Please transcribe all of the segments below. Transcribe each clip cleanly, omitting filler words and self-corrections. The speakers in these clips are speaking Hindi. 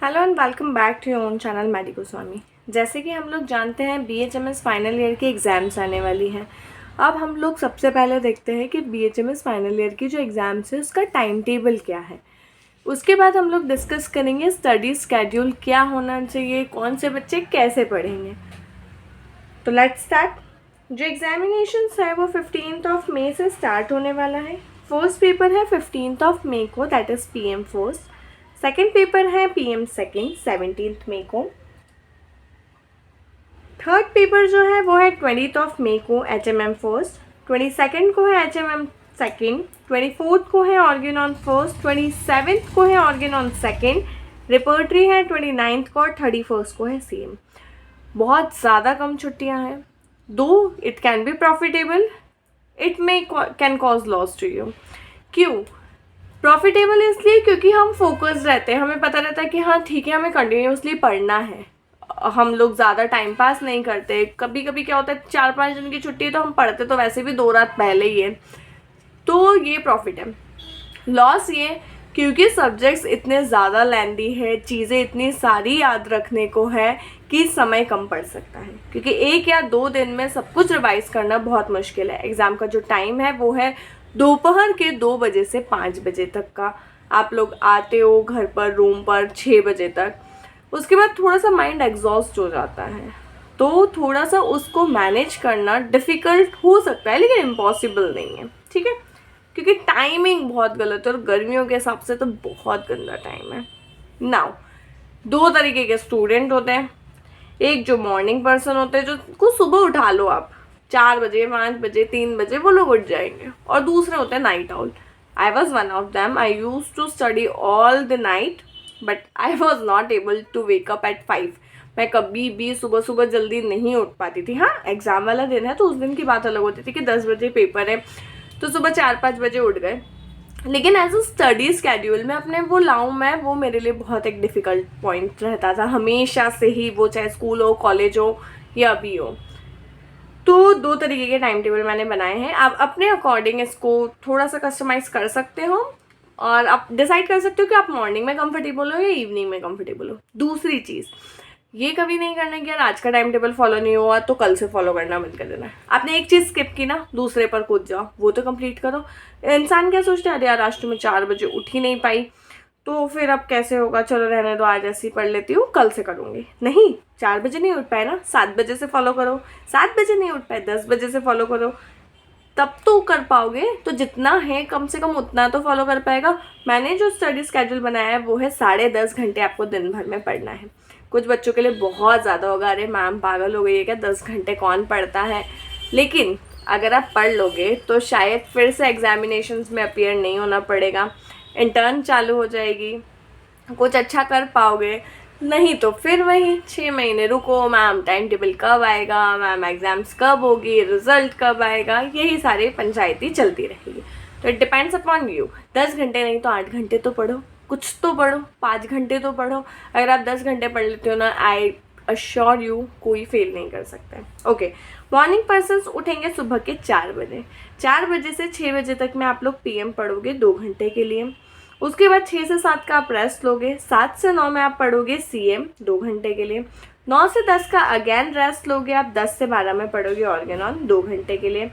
Hello and welcome back to your own channel Maddy Goswami. जैसे कि हम लोग जानते हैं BHMS फाइनल ईयर की एग्ज़ाम्स आने वाली हैं। अब हम लोग सबसे पहले देखते हैं कि BHMS फाइनल ईयर की जो एग्ज़ाम्स है उसका टाइम टेबल क्या है। उसके बाद हम लोग डिस्कस करेंगे स्टडी स्केड्यूल क्या होना चाहिए, कौन से बच्चे कैसे पढ़ेंगे। तो लेट्स स्टार्ट। जो एग्जामिनेशंस है वो 15 मई से स्टार्ट होने वाला है। फर्स्ट पेपर है 15 मई को, that is PM first. Second paper है PM सेकेंड 17 मई को। थर्ड पेपर जो है वो है 20 मई को HMM फर्स्ट, 22 को है HMM सेकेंड, 24 को है ऑर्गेनॉन फर्स्ट, 27 को है ऑर्गेनॉन सेकेंड। रिपर्टरी है 29 को और 31 को है CM। बहुत ज़्यादा कम छुट्टियां हैं। Though it can be profitable, it may can cause loss to you. क्यों प्रॉफिटेबल? इसलिए क्योंकि हम फोकस्ड रहते हैं, हमें पता रहता है कि हाँ ठीक है हमें कंटिन्यूसली पढ़ना है। हम लोग ज़्यादा टाइम पास नहीं करते। कभी कभी क्या होता है 4-5 दिन की छुट्टी है तो हम पढ़ते तो वैसे भी 2 रात पहले ही है, तो ये प्रॉफिट है। लॉस ये क्योंकि सब्जेक्ट्स इतने ज़्यादा लेंदी है, चीज़ें इतनी सारी याद रखने को है कि समय कम पड़ सकता है, क्योंकि 1 या 2 दिन में सब कुछ रिवाइज करना बहुत मुश्किल है। एग्ज़ाम का जो टाइम है वो है दोपहर के 2 बजे से 5 बजे तक का। आप लोग आते हो घर पर रूम पर 6 बजे तक। उसके बाद थोड़ा सा माइंड एग्जॉस्ट हो जाता है, तो थोड़ा सा उसको मैनेज करना डिफ़िकल्ट हो सकता है, लेकिन इम्पॉसिबल नहीं है, ठीक है। क्योंकि टाइमिंग बहुत गलत है और गर्मियों के हिसाब से तो बहुत गंदा टाइम है। नाउ 2 तरीके के स्टूडेंट होते हैं। एक जो मॉर्निंग पर्सन होते हैं, जो को सुबह उठा लो आप 4 बजे 5 बजे 3 बजे वो लोग उठ जाएंगे, और दूसरे होते हैं night owl. I was one of them. I use to study all the night but I was not able to wake up at 5। मैं कभी भी सुबह सुबह जल्दी नहीं उठ पाती थी। हाँ, एग्जाम वाला दिन है तो उस दिन की बात अलग होती थी कि 10 बजे पेपर है तो सुबह 4-5 बजे उठ गए, लेकिन एज अ स्टडी स्केड्यूल में अपने वो लाऊं मैं, वो मेरे लिए बहुत एक डिफ़िकल्ट पॉइंट रहता था हमेशा से ही, वो चाहे स्कूल हो, कॉलेज हो या अभी हो। तो 2 तरीके के टाइम टेबल मैंने बनाए हैं। आप अपने अकॉर्डिंग इसको थोड़ा सा कस्टमाइज़ कर सकते हो और आप डिसाइड कर सकते हो कि आप मॉर्निंग में कंफर्टेबल हो या इवनिंग में कंफर्टेबल हो। दूसरी चीज़, ये कभी नहीं करना कि यार आज का टाइम टेबल फॉलो नहीं हुआ तो कल से फॉलो करना बंद कर देना। आपने एक चीज़ स्किप की ना, दूसरे पर कूद जाओ, वो तो कंप्लीट करो। इंसान क्या सोचता है, अरे यार आज तो मैं 4 बजे उठ ही नहीं पाई तो फिर अब कैसे होगा, चलो रहने दो, आज ऐसे ही पढ़ लेती हूँ, कल से करूँगी। नहीं, 4 बजे नहीं उठ पाए ना, 7 बजे से फॉलो करो। 7 बजे नहीं उठ पाए, 10 बजे से फॉलो करो, तब तो कर पाओगे। तो जितना है कम से कम उतना तो फॉलो कर पाएगा। मैंने जो स्टडी स्केड्यूल बनाया है वो है 10.5 घंटे आपको दिन भर में पढ़ना है। कुछ बच्चों के लिए बहुत ज़्यादा होगा, अरे मैम पागल हो गई है क्या, 10 घंटे कौन पढ़ता है। लेकिन अगर आप पढ़ लोगे तो शायद फिर से एग्जामिनेशंस में अपीयर नहीं होना पड़ेगा, इंटर्न चालू हो जाएगी, कुछ अच्छा कर पाओगे। नहीं तो फिर वही 6 महीने रुको, मैम टाइम टेबल कब आएगा, मैम एग्ज़ाम्स कब होगी, रिजल्ट कब आएगा, यही सारी पंचायती चलती रहेगी। तो इट डिपेंड्स अपॉन यू। 10 घंटे नहीं तो 8 घंटे तो पढ़ो, कुछ तो पढ़ो, 5 घंटे तो पढ़ो। अगर आप 10 घंटे पढ़ लेते हो ना, आई अश्योर यू कोई फेल नहीं कर सकता है। ओके, मॉर्निंग पर्सन्स उठेंगे सुबह के 4 बजे। 4 बजे से 6 बजे तक में आप लोग PM पढ़ोगे 2 घंटे के लिए। उसके बाद 6 से 7 का आप रेस्ट लोगे। 7 से 9 में आप पढ़ोगे CM 2 घंटे के लिए। 9 से 10 का अगेन रेस्ट लोगे आप। 10 से 12 में पढ़ोगे ऑर्गेनॉन 2 घंटे के लिए।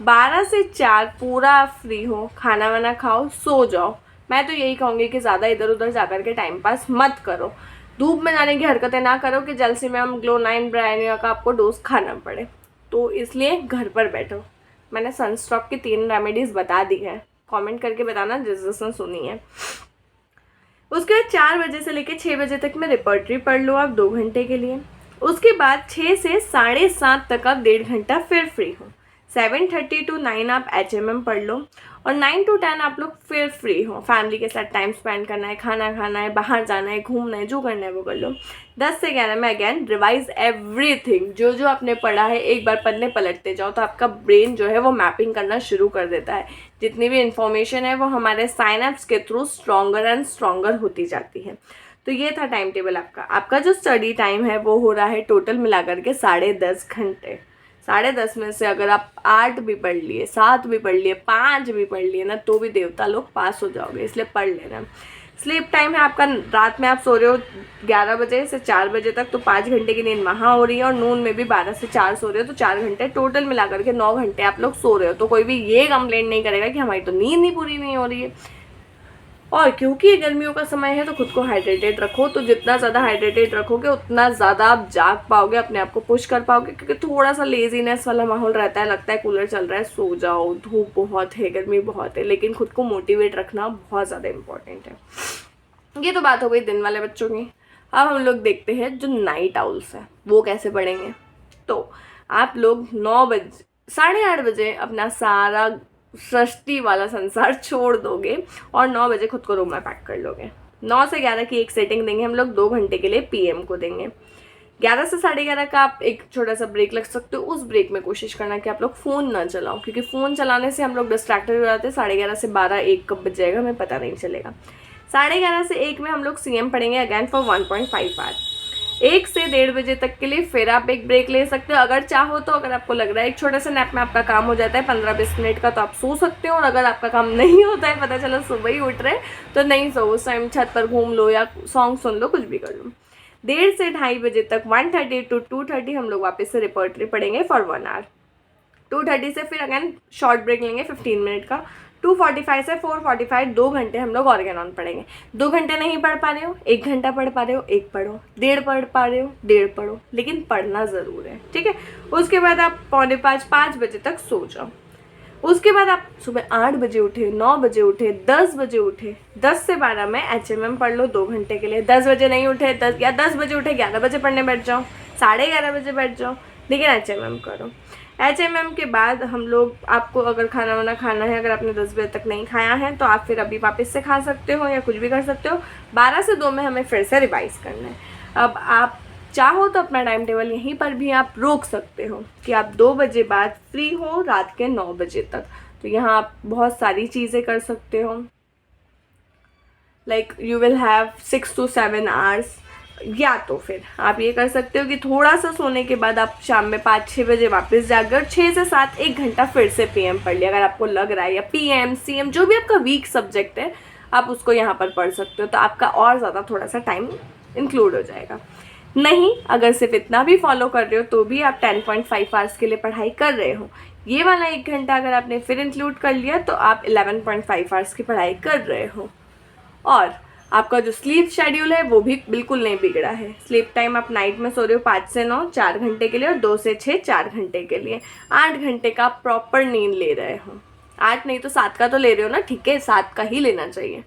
12 से 4 पूरा फ्री हो, खाना वाना खाओ, सो जाओ। मैं तो यही कहूँगी कि ज़्यादा इधर उधर जाकर के टाइम पास मत करो। धूप में जाने की हरकतें ना करो कि जल्दी में हम ग्लो 9 ब्रायनिया का आपको डोज खाना पड़े। तो इसलिए घर पर बैठो। मैंने सनस्ट्रोक की 3 रेमेडीज़ बता दी है, कमेंट करके बताना जिसने सुनी है। उसके बाद 4 बजे से लेकर 6 बजे तक में रिपर्टरी पढ़ लो आप 2 घंटे के लिए। उसके बाद 6 से 7:30 तक आप 1.5 घंटा फिर फ्री हो। 7:30 to 9 आप HMM पढ़ लो और 9 to 10 आप लोग फिर फ्री हो। फैमिली के साथ टाइम स्पेंड करना है, खाना खाना है, बाहर जाना है, घूमना है, जो करना है वो कर लो। 10 से 11 में अगेन रिवाइज एवरीथिंग, जो जो आपने पढ़ा है एक बार पढ़ने पलटते जाओ तो आपका ब्रेन जो है वो मैपिंग करना शुरू कर देता है। जितनी भी इंफॉर्मेशन है वो हमारे साइनेप्स के थ्रू स्ट्रॉन्गर एंड स्ट्रॉन्गर होती जाती है। तो ये था टाइम टेबल आपका। आपका जो स्टडी टाइम है वो हो रहा है टोटल मिलाकर के 10.5 घंटे। 10.5 में से अगर आप 8 भी पढ़ लिए, 7 भी पढ़ लिए, 5 भी पढ़ लिए ना, तो भी देवता लोग पास हो जाओगे, इसलिए पढ़ लेना। स्लीप टाइम है आपका, रात में आप सो रहे हो 11 बजे से 4 बजे तक, तो 5 घंटे की नींद वहाँ हो रही है, और नून में भी 12 से 4 सो रहे हो, तो 4 घंटे टोटल मिला करके 9 घंटे आप लोग सो रहे हो। तो कोई भी ये कंप्लेंट नहीं करेगा कि हमारी तो नींद ही पूरी नहीं हो रही है। और क्योंकि गर्मियों का समय है तो खुद को हाइड्रेटेड रखो, तो जितना ज़्यादा हाइड्रेटेड रखोगे उतना ज़्यादा आप जाग पाओगे, अपने आप को पुश कर पाओगे, क्योंकि थोड़ा सा लेजीनेस वाला माहौल रहता है, लगता है कूलर चल रहा है सो जाओ, धूप बहुत है, गर्मी बहुत है, लेकिन खुद को मोटिवेट रखना बहुत ज़्यादा इंपॉर्टेंट है। ये तो बात हो गई दिन वाले बच्चों की। अब हम लोग देखते हैं जो नाइट आउल्स है वो कैसे पढ़ेंगे। तो आप लोग 9 बजे 8:30 बजे अपना सारा सृष्टि वाला संसार छोड़ दोगे और 9 बजे खुद को रूम में पैक कर लोगे। 9 से 11 की एक सेटिंग देंगे हम लोग, 2 घंटे के लिए पीएम को देंगे। 11 से 11:30 का आप एक छोटा सा ब्रेक लग सकते हो। उस ब्रेक में कोशिश करना कि आप लोग फ़ोन ना चलाओ, क्योंकि फ़ोन चलाने से हम लोग डिस्ट्रैक्टेड हो जाते हैं। 11:30 से 12 1 कब बज जाएगा हमें पता नहीं चलेगा। 11:30 से 1 में हम लोग सीएम पढ़ेंगे अगैन फॉर 1.5 आवर। 1 से 1:30 बजे तक के लिए फिर आप एक ब्रेक ले सकते हो अगर चाहो तो। अगर आपको लग रहा है एक छोटा सा नैप में आपका काम हो जाता है 15-20 मिनट का, तो आप सो सकते हो। और अगर आपका काम नहीं होता है, पता चला सुबह ही उठ रहे तो नहीं सो, उस टाइम छत पर घूम लो या सॉन्ग सुन लो, कुछ भी कर लो। 1:30 से 2:30 बजे तक 1:30 to 2:30 हम लोग वापस से रिपोर्टरी पढ़ेंगे फॉर 1 आवर। 2:30 से फिर अगेन शॉर्ट ब्रेक लेंगे 15 मिनट का। 2:45 से 4:45 2 घंटे हम लोग ऑर्गेनॉन पढ़ेंगे। 2 घंटे नहीं पढ़ पा रहे हो, 1 घंटा पढ़ पा रहे हो, 1 पढ़ो। 1:30 पढ़ पा रहे हो, 1:30 पढ़ो, लेकिन पढ़ना ज़रूर है, ठीक है। उसके बाद आप 4:45 बजे तक सो जाओ। उसके बाद आप सुबह 8 बजे उठे, 9 बजे उठे, 10 बजे उठे, 10 से 12 में HMM पढ़ लो 2 घंटे के लिए। 10 बजे नहीं उठे, 10 बजे उठे 11 बजे पढ़ने बैठ जाओ, 11:30 बजे बैठ जाओ, लेकिन HMM करो। HMM के बाद हम लोग, आपको अगर खाना वाना खाना है, अगर आपने 10 बजे तक नहीं खाया है तो आप फिर अभी वापस से खा सकते हो या कुछ भी कर सकते हो। 12 से 2 में हमें फिर से रिवाइज करना है। अब आप चाहो तो अपना टाइम टेबल यहीं पर भी आप रोक सकते हो कि आप 2 बजे बाद फ्री हो रात के 9 बजे तक। तो यहाँ आप बहुत सारी चीज़ें कर सकते हो, like you will have 6 to 7 hours. या तो फिर आप ये कर सकते हो कि थोड़ा सा सोने के बाद आप शाम में 5-6 बजे वापस जाकर 6 से 7 1 घंटा फिर से पीएम पढ़ लिया, अगर आपको लग रहा है, या पीएम सीएम जो भी आपका वीक सब्जेक्ट है आप उसको यहाँ पर पढ़ सकते हो, तो आपका और ज़्यादा थोड़ा सा टाइम इंक्लूड हो जाएगा। नहीं, अगर सिर्फ इतना भी फॉलो कर रहे हो तो भी आप 10.5 आवर्स के लिए पढ़ाई कर रहे हो। ये वाला 1 घंटा अगर आपने फिर इंक्लूड कर लिया तो आप 11.5 आवर्स की पढ़ाई कर रहे हो। और आपका जो स्लीप शेड्यूल है वो भी बिल्कुल नहीं बिगड़ा है। स्लीप टाइम आप नाइट में सो रहे हो 5 से 9 4 घंटे के लिए, और 2 से 6 4 घंटे के लिए। 8 घंटे का आप प्रॉपर नींद ले रहे हो। 8 नहीं तो 7 का तो ले रहे हो ना, ठीक है, 7 का ही लेना चाहिए,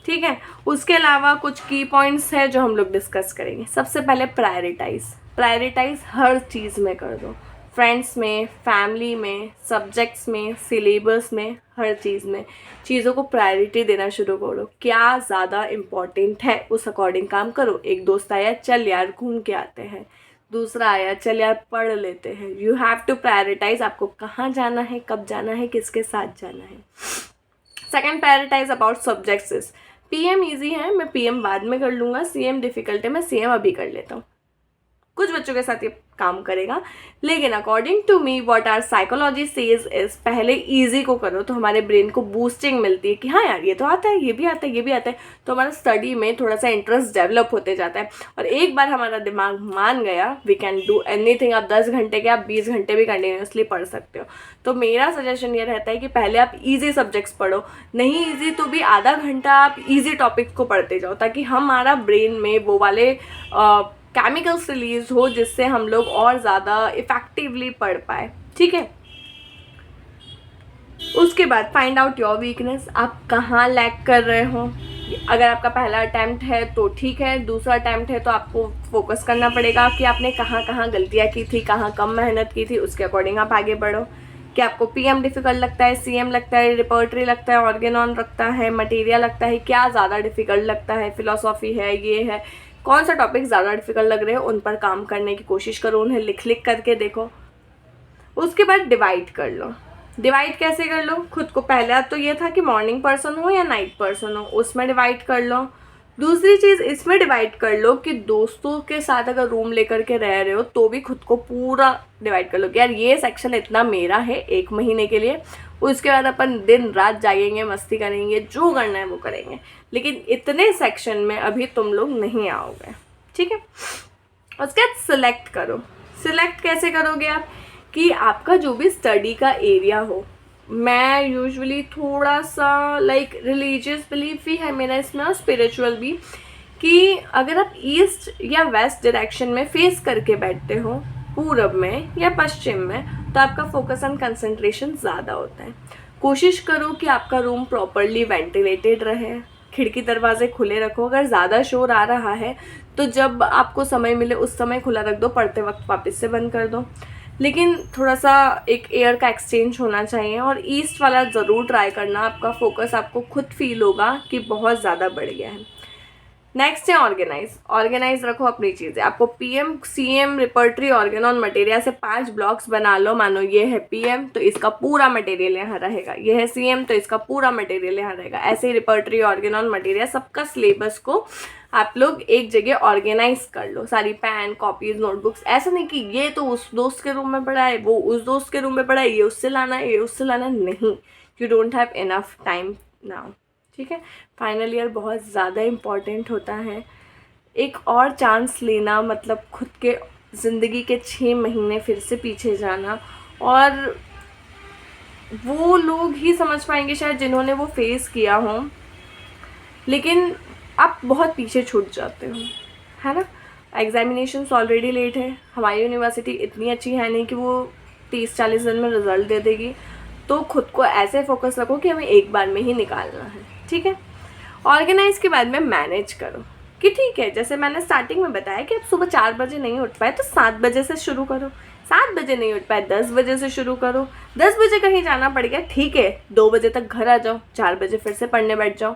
ठीक है। उसके अलावा कुछ की पॉइंट्स हैं जो हम लोग डिस्कस करेंगे। सबसे पहले प्रायोरिटाइज हर चीज़ में कर दो, फ्रेंड्स में, फैमिली में, सब्जेक्ट्स में, सिलेबस में, हर चीज़ में चीज़ों को प्रायोरिटी देना शुरू करो। क्या ज़्यादा इम्पॉर्टेंट है उस अकॉर्डिंग काम करो। एक दोस्त आया, चल यार घूम के आते हैं, दूसरा आया, चल यार पढ़ लेते हैं। यू हैव टू प्रायोरिटाइज, आपको कहाँ जाना है, कब जाना है, किसके साथ जाना है। Second, prioritize about subjects. PM easy है, मैं पीएम बाद में कर लूँगा, सीएम डिफ़िकल्ट है, मैं सीएम अभी कर लेता हूँ। कुछ बच्चों के साथ ये काम करेगा, लेकिन according to me what our psychology says is पहले इजी को करो तो हमारे ब्रेन को बूस्टिंग मिलती है कि हाँ यार ये तो आता है, ये भी आता है, ये भी आता है, तो हमारा स्टडी में थोड़ा सा इंटरेस्ट डेवलप होते जाता है। और एक बार हमारा दिमाग मान गया वी कैन डू एनीथिंग। आप 10 घंटे के, आप 20 घंटे भी कंटिन्यूसली पढ़ सकते हो। तो मेरा सजेशन ये रहता है कि पहले आप ईजी सब्जेक्ट्स पढ़ो, नहीं ईजी तो भी आधा घंटा आप ईजी टॉपिक्स को पढ़ते जाओ, ताकि हमारा ब्रेन में वो वाले केमिकल्स रिलीज हो जिससे हम लोग और ज़्यादा इफ़ेक्टिवली पढ़ पाए, ठीक है। उसके बाद फाइंड आउट योर वीकनेस, आप कहाँ लैग कर रहे हो। अगर आपका पहला अटैम्प्ट है तो ठीक है, दूसरा अटैम्प्ट है तो आपको फोकस करना पड़ेगा कि आपने कहाँ कहाँ गलतियाँ की थी, कहाँ कम मेहनत की थी, उसके अकॉर्डिंग आप आगे बढ़ो। कि आपको पीएम डिफ़िकल्ट लगता है, सीएम लगता है, रिपोर्टरी लगता है, ऑर्गेनॉन लगता है, मटेरियल लगता है, क्या ज़्यादा डिफ़िकल्ट लगता है, फिलोसॉफी है, ये है, कौन सा टॉपिक ज़्यादा डिफ़िकल्ट लग रहे हो, उन पर काम करने की कोशिश करो, उन्हें लिख करके देखो। उसके बाद डिवाइड कर लो। डिवाइड कैसे कर लो, खुद को पहले तो ये था कि मॉर्निंग पर्सन हो या नाइट पर्सन हो, उसमें डिवाइड कर लो। दूसरी चीज़ इसमें डिवाइड कर लो कि दोस्तों के साथ अगर रूम लेकर के रह रहे हो तो भी खुद को पूरा डिवाइड कर लो कि यार ये सेक्शन इतना मेरा है 1 महीने के लिए, उसके बाद अपन दिन रात जागेंगे, मस्ती करेंगे, जो करना है वो करेंगे, लेकिन इतने सेक्शन में अभी तुम लोग नहीं आओगे, ठीक है। उसके बाद सिलेक्ट करो। सिलेक्ट कैसे करोगे आप, कि आपका जो भी स्टडी का एरिया हो, मैं यूजुअली थोड़ा सा लाइक रिलीजियस बिलीफ भी है मेरा इसमें और स्पिरिचुअल भी, कि अगर आप ईस्ट या वेस्ट डायरेक्शन में फेस करके बैठते हो, पूरब में या पश्चिम में, तो आपका फोकस एंड कंसंट्रेशन ज़्यादा होता है। कोशिश करो कि आपका रूम प्रॉपरली वेंटिलेटेड रहे, खिड़की दरवाजे खुले रखो। अगर ज़्यादा शोर आ रहा है तो जब आपको समय मिले उस समय खुला रख दो, पढ़ते वक्त वापस से बंद कर दो, लेकिन थोड़ा सा एक एयर का एक्सचेंज होना चाहिए। और ईस्ट वाला ज़रूर ट्राई करना, आपका फोकस आपको खुद फील होगा कि बहुत ज़्यादा बढ़ गया है। नेक्स्ट है ऑर्गेनाइज। ऑर्गेनाइज रखो अपनी चीज़ें। आपको PM, CM, repertory, Organon, material से 5 ब्लॉक्स बना लो। मानो ये है पीएम तो इसका पूरा मटेरियल यहाँ रहेगा, ये है सीएम तो इसका पूरा मटेरियल यहाँ रहेगा। ऐसे ही रिपर्टरी, ऑर्गेनॉन, मटेरियल सबका सिलेबस को आप लोग एक जगह ऑर्गेनाइज कर लो। सारी पेन, कॉपीज, नोटबुक्स। ऐसा नहीं कि ये तो उस दोस्त के रूम में पड़ा है, वो उस दोस्त के रूम में पड़ा है, ये उससे लाना है, ये उससे लाना है, नहीं। You don't have enough time now, ठीक है। फाइनल ईयर बहुत ज़्यादा इम्पॉर्टेंट होता है। एक और चांस लेना मतलब खुद के ज़िंदगी के 6 महीने फिर से पीछे जाना, और वो लोग ही समझ पाएंगे शायद जिन्होंने वो फेस किया हो, लेकिन आप बहुत पीछे छूट जाते हो, है ना। एग्जामिनेशंस ऑलरेडी लेट है, हमारी यूनिवर्सिटी इतनी अच्छी है नहीं कि वो 30-40 दिन में रिज़ल्ट दे देगी, तो खुद को ऐसे फोकस रखो कि हमें एक बार में ही निकालना है, ठीक है। ऑर्गेनाइज के बाद में मैनेज करो कि ठीक है, जैसे मैंने स्टार्टिंग में बताया कि आप सुबह 4 बजे नहीं उठ पाए तो 7 बजे से शुरू करो, 7 बजे नहीं उठ पाए 10 बजे से शुरू करो, 10 बजे कहीं जाना पड़ गया ठीक है, 2 बजे तक घर आ जाओ, 4 बजे फिर से पढ़ने बैठ जाओ।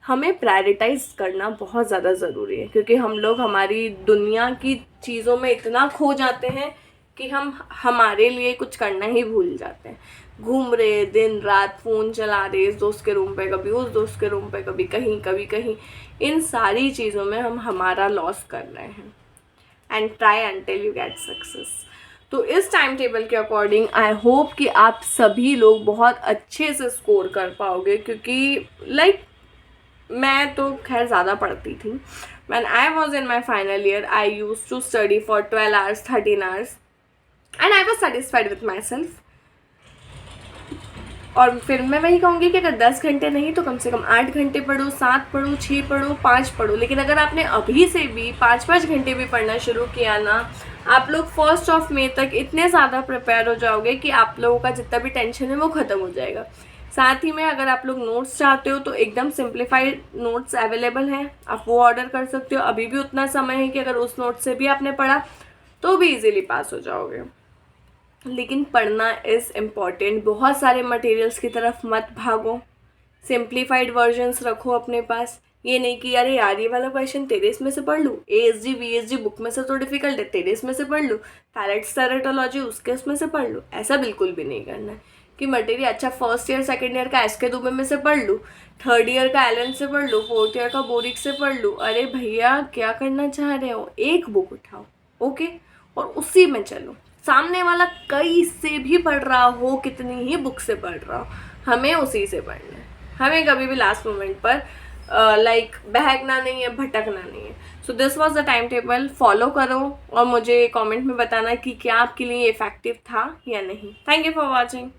हमें प्रायोरिटाइज करना बहुत ज़्यादा ज़रूरी है, क्योंकि हम लोग हमारी दुनिया की चीज़ों में इतना खो जाते हैं कि हम हमारे लिए कुछ करना ही भूल जाते हैं। घूम रहे दिन रात, फ़ोन चला रहे, इस दोस्त के रूम पे, कभी उस दोस्त के रूम पे, कभी कहीं कभी कहीं, इन सारी चीज़ों में हम हमारा लॉस कर रहे हैं। And try until you get success. तो इस टाइम टेबल के अकॉर्डिंग आई होप कि आप सभी लोग बहुत अच्छे से स्कोर कर पाओगे, क्योंकि लाइक मैं तो खैर ज़्यादा पढ़ती थी। When I was in my final year, I used to study for 12 hours, 13 hours, and I was satisfied with myself. और फिर मैं वही कहूँगी कि अगर 10 घंटे नहीं तो कम से कम 8 घंटे पढ़ो, 7 पढ़ो, 6 पढ़ो, 5 पढ़ो। लेकिन अगर आपने अभी से भी 5-5 घंटे भी पढ़ना शुरू किया ना, आप लोग 1 मई तक इतने ज़्यादा प्रिपेयर हो जाओगे कि आप लोगों का जितना भी टेंशन है वो ख़त्म हो जाएगा। साथ ही में अगर आप लोग नोट्स चाहते हो तो एकदम सिंप्लीफाइड नोट्स अवेलेबल हैं, आप वो ऑर्डर कर सकते हो। अभी भी उतना समय है कि अगर उस नोट से भी आपने पढ़ा तो भी इजीली पास हो जाओगे। लेकिन पढ़ना इज़ इम्पॉर्टेंट। बहुत सारे मटेरियल्स की तरफ मत भागो, सिंप्लीफाइड वर्जन्स रखो अपने पास। ये नहीं कि अरे यार ये वाला क्वेश्चन तेरे इसमें से पढ़ लूँ, ASG VSG बुक में से तो डिफ़िकल्ट है, तेरे इसमें से पढ़ लूँ, पैरेट्स टेरेटोलॉजी उसके उसमें से पढ़ लूँ। ऐसा बिल्कुल भी नहीं करना है कि मटेरियल अच्छा फर्स्ट ईयर सेकंड ईयर का SK दुबे में से पढ़ लूँ, थर्ड ईयर का एलन से पढ़ लूँ, फोर्थ ईयर का बोरिक से पढ़ लूँ। अरे भैया क्या करना चाह रहे हो, एक बुक उठाओ, ओके, और उसी में चलो। सामने वाला कई से भी पढ़ रहा हो, कितनी ही बुक से पढ़ रहा हो, हमें उसी से पढ़ना है। हमें कभी भी लास्ट मोमेंट पर बहकना नहीं है, भटकना नहीं है। So this was the time table. Follow करो और मुझे कमेंट में बताना कि क्या आपके लिए इफेक्टिव था या नहीं। Thank you for watching.